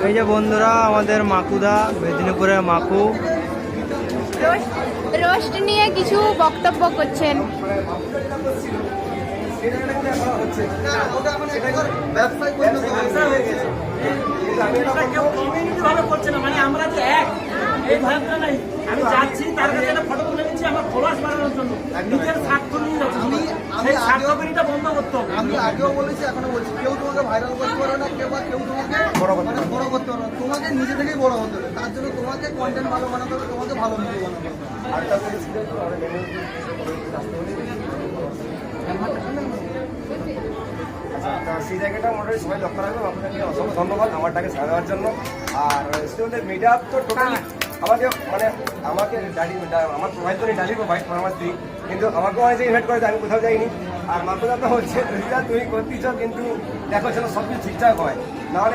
এই যে বন্ধুরা আমাদের মাকুদা, মেদিনীপুরের মাকু রোস্ট নিয়ে কিছু বক্তব্য করছেন। মানে আমরা যে এক এই ভাবনা নাই, আমি যাচ্ছি তার কাছে একটা ফটো তুলে নিচ্ছি আমার ফলোয়ার্স বাড়ানোর জন্য, নিজের স্বার্থ নিয়ে যাচ্ছি। সেই স্বার্থকরিটা বন্ধ করতে হবে। আমি আগেও বলেছি, এখনো বলছি, কেউ তোমাকে ভাইরাল করতে পারবে না, কেউ তোমাকে বড় করতে পারবে না। তোমাকে নিজে থেকেই বড় হতে হবে, তার জন্য তোমাকে কন্টেন্ট ভালো বানাতে হবে, তোমাকে ভালো ভিডিও বানাতে হবে। সেই জায়গাটা মোটামুটি সবাই লক্ষ্য রাখবে। আপনাকে অসংখ্য ধন্যবাদ আমারটাকে সারা দেওয়ার জন্য। আর স্টুডেন্টের মিট আপ তো টোটালি আমাকে আমাকে আমার প্রোভাইড করে ডালি প্রোভাইড আমার স্ত্রী, কিন্তু আমাকেও অনেক ইনভাইট করে, আমি কোথাও যাইনি। আর মাত্র হচ্ছে তুমি করতেছ, কিন্তু দেখো যেন সব কিছু ঠিকঠাক হয়।